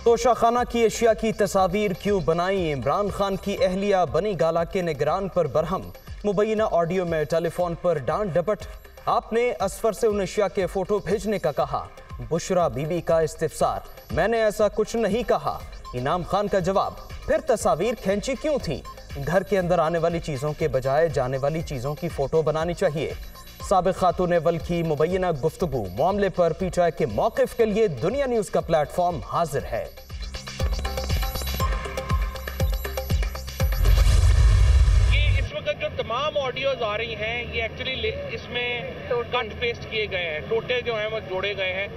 तोशाखाना की एशिया की तस्वीर क्यों बनाई, इमरान खान की अहलिया बनी गाला के निगरान पर बरहम। मुबैना ऑडियो में टेलीफोन पर डांट डपट। आपने असफर से उन एशिया के फोटो भेजने का कहा। बुशरा बीबी का इस्तिफसार, मैंने ऐसा कुछ नहीं कहा। इनाम खान का जवाब, फिर तस्वीर खींची क्यों थी? घर के अंदर आने वाली चीजों के बजाय जाने वाली चीजों की फोटो बनानी चाहिए। साबिक खातून वल की मुबैना गुफ्तगू। मामले पर पीटीआई के मौक़िफ़ के लिए दुनिया न्यूज का प्लेटफॉर्म हाजिर है। जो तमाम ऑडियोज आ रही हैं ये एक्चुअली इसमें कट पेस्ट किए गए हैं, टोटे जो हैं वो जोड़े गए हैं,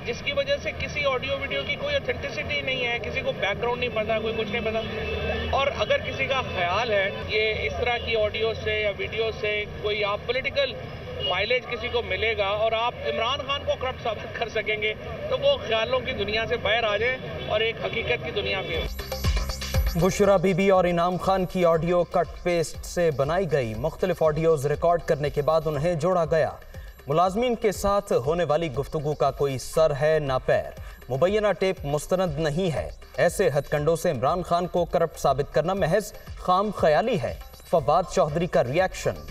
जिसकी वजह से किसी ऑडियो वीडियो की कोई ऑथेंटिसिटी नहीं है, किसी को बैकग्राउंड नहीं पता, कोई कुछ नहीं पता। और अगर किसी का ख्याल है ये इस तरह की ऑडियो से या वीडियो से कोई आप पॉलिटिकल माइलेज किसी को मिलेगा और आप इमरान खान को करप्ट साबित कर सकेंगे, तो वो ख्यालों की दुनिया से बाहर आ जाए और एक हकीकत की दुनिया में हो। बुशरा बीबी और इनाम खान की ऑडियो कट पेस्ट से बनाई गई। मुख्तलिफ ऑडियोज रिकॉर्ड करने के बाद उन्हें जोड़ा गया। मुलाजमीन के साथ होने वाली गुफ्तगू का कोई सर है ना पैर। मुबैना टेप मुस्तनद नहीं है। ऐसे हथकंडों से इमरान खान को करप्ट साबित करना महज खाम ख्याली है। फवाद चौधरी का रिएक्शन।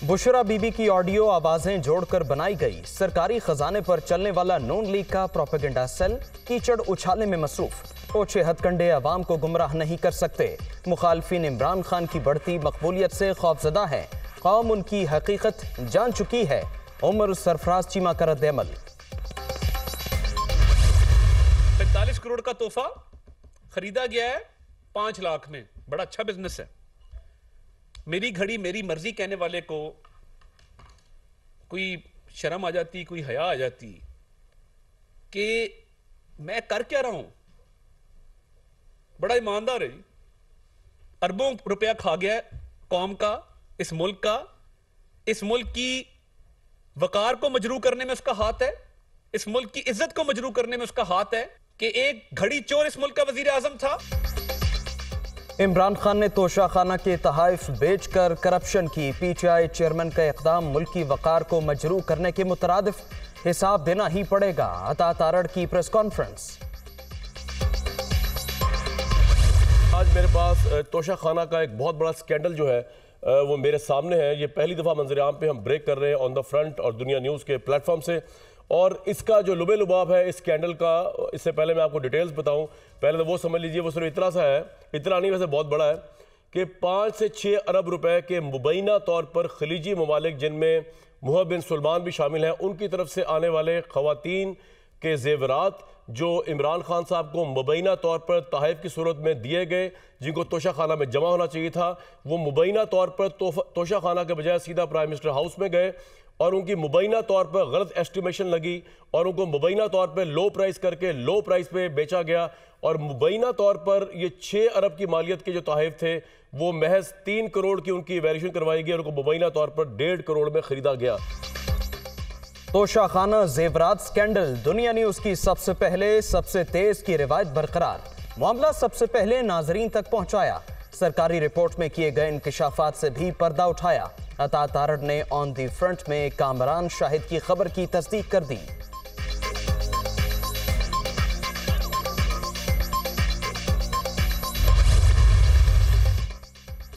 बुशरा बीबी की ऑडियो आवाजें जोड़कर बनाई गई। सरकारी खजाने पर चलने वाला नून लीग का प्रोपेगेंडा सेल कीचड़ उछालने में मसरूफ। ओछे हथकंडे अवाम को गुमराह नहीं कर सकते। मुखालफिन इमरान खान की बढ़ती मकबूलियत से खौफजदा है। कौम उनकी हकीकत जान चुकी है। उमर सरफराज चीमा का रद्द-ए-अमल। 45 करोड़ का तोहफा खरीदा गया है 5 लाख में। बड़ा अच्छा बिजनेस है। मेरी घड़ी मेरी मर्जी कहने वाले को कोई शर्म आ जाती, कोई हया आ जाती कि मैं कर क्या रहा हूं। बड़ा ईमानदार है जी। अरबों रुपया खा गया है कौम का, इस मुल्क का। इस मुल्क की वकार को मजरू करने में उसका हाथ है। इस मुल्क की इज्जत को मजरू करने में उसका हाथ है कि एक घड़ी चोर इस मुल्क का वजीर आजम था। इमरान खान ने तोशाखाना के तहाइफ बेचकर करप्शन की। पीटीआई चेयरमैन का इक़दाम मुल्क की वकार को मजरू करने के मुतरादिफ, हिसाब देना ही पड़ेगा। अता तारड़ की प्रेस कॉन्फ्रेंस। आज मेरे पास तोशाखाना का एक बहुत बड़ा स्कैंडल जो है वो मेरे सामने है। ये पहली दफ़ा मंजर आम पे हम ब्रेक कर रहे हैं ऑन द फ्रंट और दुनिया न्यूज़ के प्लेटफॉर्म से। और इसका जो लुबे लुबाब है इस स्कैंडल का, इससे पहले मैं आपको डिटेल्स बताऊं। पहले तो वो समझ लीजिए, वो सिर्फ इतना सा है, इतना नहीं वैसे बहुत बड़ा है, कि 5 से 6 अरब रुपए के मुबैना तौर पर खलीजी ममालिक, जिनमें मुहब्ब बिन सुलमान भी शामिल हैं, उनकी तरफ से आने वाले ख़वातीन के जेवरात जो इमरान खान साहब को मुबैना तौर पर तोहफ़े की सूरत में दिए गए, जिनको तोशाखाना में जमा होना चाहिए था, वो मुबैना तौर पर तोशाखाना के बजाय सीधा प्राइम मिनिस्टर हाउस में गए और उनकी मुबैना तौर पर गलत एस्टिमेशन लगी और उनको मुबैना तौर पर लो प्राइस करके लो प्राइस पे बेचा गया। और मुबैना तौर पर ये 6 अरब की मालियत के जो तोहफ़े थे वो महज 3 करोड़ की उनकी वैल्यूएशन करवाई गई और उनको मुबैना तौर पर 1.5 करोड़ में खरीदा गया। तोशाखाना जेवरात स्कैंडल। दुनिया न्यूज की सबसे पहले सबसे तेज की रिवायत बरकरार। मामला सबसे पहले नाजरीन तक पहुंचाया। सरकारी रिपोर्ट में किए गए इंकशाफात से भी पर्दा उठाया। अता तारड़ ने ऑन दी फ्रंट में कामरान शाहिद की खबर की तस्दीक कर दी।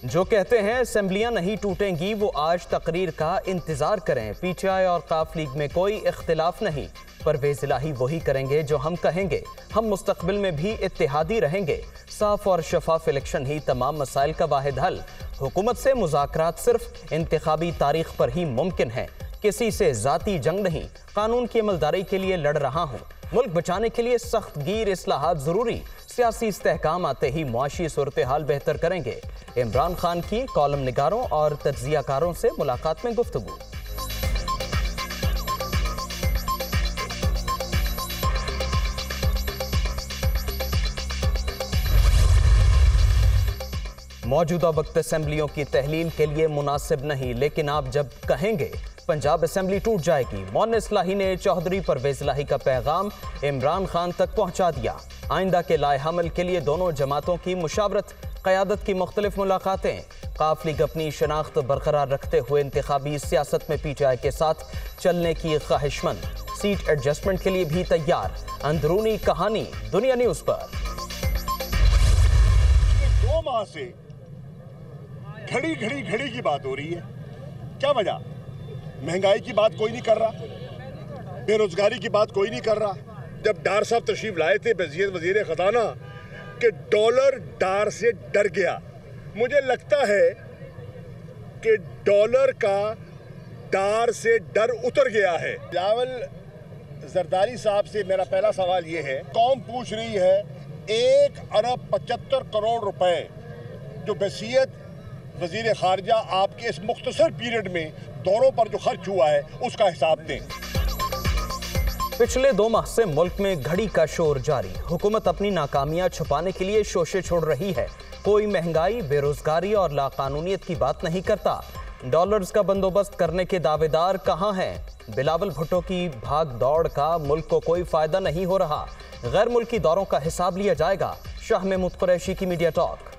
जो कहते हैं असेंबलियां नहीं टूटेंगी, वो आज तकरीर का इंतजार करें। पीटीआई और काफ लीग में कोई इख्तिलाफ नहीं। परवेज इलाही वही करेंगे जो हम कहेंगे। हम मुस्तकबिल में भी इत्तेहादी रहेंगे। साफ और शफाफ इलेक्शन ही तमाम मसाइल का वाहिद हल। हुकूमत से मुज़ाकरात सिर्फ इंतखाबी तारीख पर ही मुमकिन है। किसी से जाती जंग नहीं। कानून की अमलदारी के लिए लड़ रहा हूँ। मुल्क बचाने के लिए सख्त गीर इस्लाहात जरूरी। सियासी इस्तेहकाम आते ही मुआशी सूरत हाल बेहतर करेंगे। इमरान खान की कॉलम निगारों और तज्जियाकारों से मुलाकात में गुफ्तगू। मौजूदा वक्त असेंबलियों की तहलील के लिए मुनासिब नहीं, लेकिन आप जब कहेंगे पंजाब असेंबली टूट जाएगी। मौन इस्लाही ने चौधरी परवेज इलाही का पैगाम इमरान खान तक पहुंचा दिया। आइंदा के लाए हमल के लिए दोनों जमातों की मुशावरत क़यादत की मुख्तलिफ मुलाकातें। काफ लीग अपनी शनाख्त बरकरार रखते हुए इंतखाबी सियासत में PTI के साथ चलने की ख्वाहिशमंद। सीट एडजस्टमेंट के लिए भी तैयार। अंदरूनी कहानी दुनिया न्यूज पर। 2 माह से घड़ी की बात हो रही है। क्या वजह? महंगाई की बात कोई नहीं कर रहा, बेरोजगारी की बात कोई नहीं कर रहा। जब डार साहब तशरीफ लाए थे वजीर खजाना कि डॉलर डार से डर गया। मुझे लगता है कि डॉलर का डार से डर उतर गया है। बिलावल जरदारी साहब से मेरा पहला सवाल ये है, कौम पूछ रही है 1 अरब 75 करोड़ रुपए जो वसीयत वजीर खारजा आपके इस मुख्तसर पीरियड में दौरों पर जो खर्च हुआ है उसका हिसाब दें। पिछले 2 माह से मुल्क में घड़ी का शोर जारी। हुकूमत अपनी नाकामियां छुपाने के लिए शोशे छोड़ रही है। कोई महंगाई, बेरोजगारी और लाकानूनियत की बात नहीं करता। डॉलर्स का बंदोबस्त करने के दावेदार कहां हैं? बिलावल भुट्टो की भाग दौड़ का मुल्क को कोई फायदा नहीं हो रहा। गैर मुल्की दौरों का हिसाब लिया जाएगा। शाह महमूद कुरैशी की मीडिया टॉक।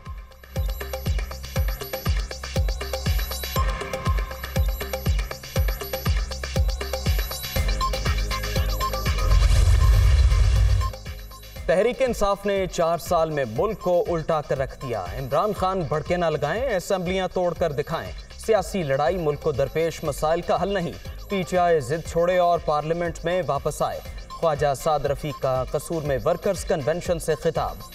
तहरीक इंसाफ ने 4 साल में मुल्क को उल्टा कर रख दिया। इमरान खान भड़के न लगाएं, असेंबलियां तोड़कर दिखाएं। सियासी लड़ाई मुल्क को दरपेश मसाइल का हल नहीं। PTI जिद छोड़े और पार्लियामेंट में वापस आए। ख्वाजा साद रफीक का कसूर में वर्कर्स कन्वेंशन से खिताब।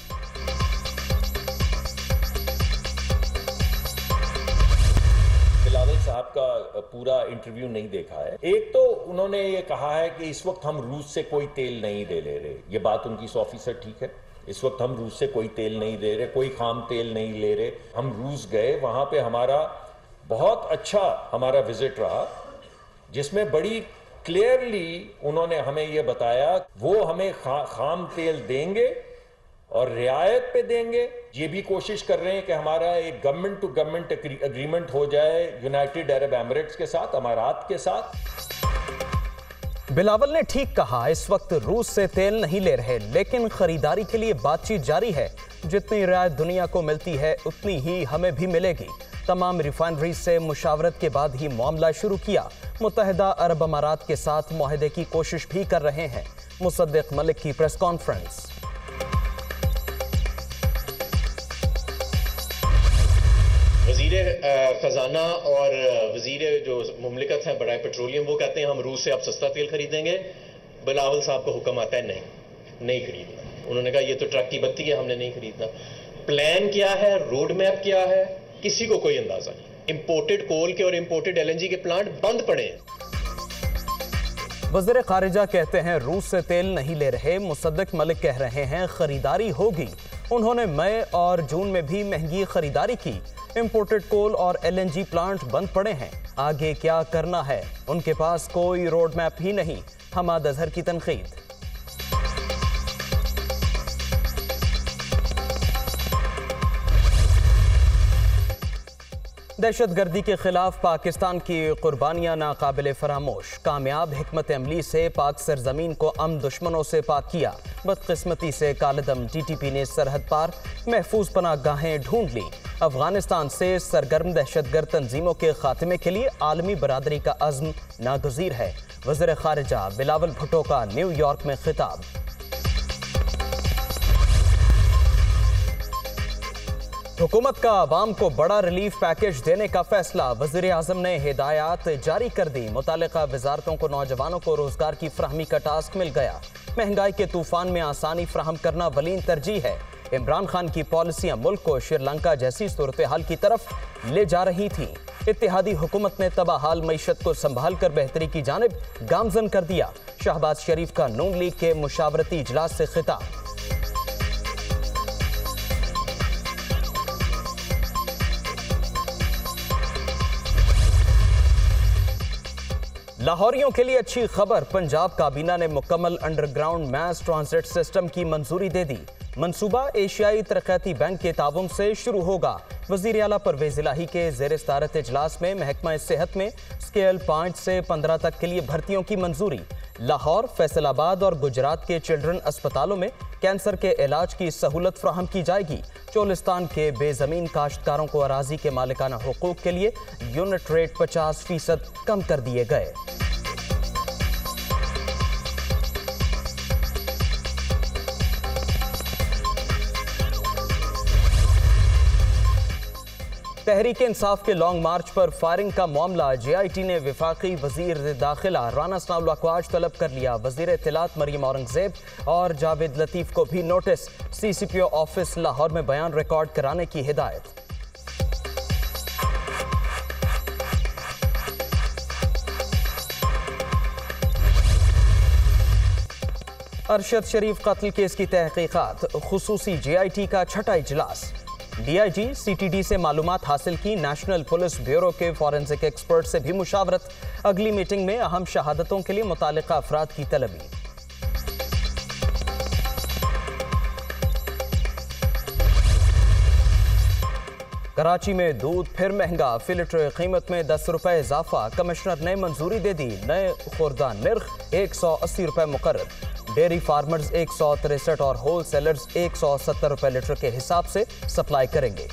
बिलावल साहब का पूरा इंटरव्यू नहीं देखा है। एक तो उन्होंने ये कहा है कि इस वक्त हम रूस से कोई तेल नहीं ले रहे। ये बात उनकी 100% ठीक है। इस वक्त हम रूस से कोई तेल नहीं ले रहे, कोई खाम तेल नहीं ले रहे। हम रूस गए, वहां पे हमारा बहुत अच्छा हमारा विजिट रहा, जिसमें बड़ी क्लियरली उन्होंने हमें ये बताया वो हमें खाम तेल देंगे और रियायत पे देंगे। ये भी कोशिश कर रहे हैं कि हमारा एक गवर्नमेंट टू गवर्नमेंट एग्रीमेंट हो जाए यूनाइटेड अरब एमिरेट्स के साथ, अमारात के साथ। बिलावल ने ठीक कहा, इस वक्त रूस से तेल नहीं ले रहे, लेकिन खरीदारी के लिए बातचीत जारी है। जितनी रियायत दुनिया को मिलती है उतनी ही हमें भी मिलेगी। तमाम रिफाइनरी से मुशावरत के बाद ही मामला शुरू किया। मुत्तहिदा अरब अमारात के साथ मुआहदे की कोशिश भी कर रहे हैं। मुसद्दिक मलिक की प्रेस कॉन्फ्रेंस। वज़ीर ख़जाना और वज़ीर जो मुमलिकत हैं बराए पेट्रोलियम, वो कहते हैं हम रूस से अब सस्ता तेल खरीदेंगे। बिलावल साहब को हुक्म आता है नहीं खरीदना। उन्होंने कहा ये तो ट्रक की बत्ती है, हमने नहीं खरीदना। प्लान क्या है, रोड मैप क्या है, किसी को कोई अंदाजा नहीं। इंपोर्टेड कोल के और इंपोर्टेड LNG के प्लांट बंद पड़े हैं। वज़ीर खारिजा कहते हैं रूस से तेल नहीं ले रहे। मुसद्दिक मलिक कह रहे हैं खरीदारी होगी। उन्होंने मई और जून में भी महंगी खरीदारी की। इंपोर्टेड कोल और LNG प्लांट बंद पड़े हैं। आगे क्या करना है, उनके पास कोई रोड मैप ही नहीं। हमाद अजहर की तनकीद। दहशतगर्दी के खिलाफ पाकिस्तान की कुर्बानियां नाकाबिले फरामोश। कामयाब हिकमत अमली से पाक सरजमीन को दुश्मनों से पाक किया। बदकिस्मती से कालदम TTP ने सरहद पार महफूज पनाहगाहें ढूंढ ली। अफगानिस्तान से सरगर्म दहशतगर्द तंजीमों के खात्मे के लिए आलमी बरादरी का अज़्म नागज़ीर है। वज़ीर खारिजा बिलावल भुट्टो का न्यूयॉर्क में खिताब। हुकूमत का आवाम को बड़ा रिलीफ पैकेज देने का फैसला। वज़ीर आज़म ने हिदायत जारी कर दी। मुतालिका वजारतों को नौजवानों को रोजगार की फ्राहमी का टास्क मिल गया। महंगाई के तूफान में आसानी फ्राहम करना वलीन तरजीह है। इमरान खान की पॉलिसियां मुल्क को श्रीलंका जैसी सूरत हाल की तरफ ले जा रही थी। इत्तेहादी हुकूमत ने तबाहाल मईशत को संभाल कर बेहतरी की जानिब गामजन कर दिया। शहबाज शरीफ का नून लीग के मुशावरती इजलास से खिताब। लाहौरियों के लिए अच्छी खबर, पंजाब काबीना ने मुकम्मल अंडरग्राउंड मैस ट्रांजिट सिस्टम की मंजूरी दे दी। मंसूबा एशियाई तरक्याती बैंक के ताउन से शुरू होगा। वज़ीर आला परवेज इलाही के ज़ेर सदारत इजलास में महकमा सेहत में स्केल 5 से 15 तक के लिए भर्तियों की मंजूरी। लाहौर, फैसलाबाद और गुजरात के चिल्ड्रन अस्पतालों में कैंसर के इलाज की सहूलत फ्राहम की जाएगी। चोलिस्तान के बेजमीन काश्तकारों को अराजी के मालिकाना हुकूक के लिए यूनिट रेट 50% कम कर दिए गए। तहरीक इंसाफ के लॉन्ग मार्च पर फायरिंग का मामला JIT ने वफाकी वजीर दाखिला राना सनाउल्लाह को आज तलब कर लिया। वजीर इत्तलात मरियम औरंगजेब और जावेद लतीफ को भी नोटिस। CCPO ऑफिस लाहौर में बयान रिकॉर्ड कराने की हिदायत। अरशद शरीफ कत्ल केस की तहकीकात। खुसूसी JIT का छठा इजलास। DIG CTD से मालूमात हासिल की। नेशनल पुलिस ब्यूरो के फॉरेंसिक एक्सपर्ट से भी मुशावरत। अगली मीटिंग में अहम शहादतों के लिए मुतालिका अफराद की तलबी। कराची में दूध फिर महंगा। फी लीटर कीमत में 10 रुपए इजाफा। कमिश्नर ने मंजूरी दे दी। नए खुर्दान नर्ख 180 रुपए मुकर्रर। डेयरी फार्मर्स 163 और होल सेलर्स 170 रुपए लीटर के हिसाब से सप्लाई करेंगे।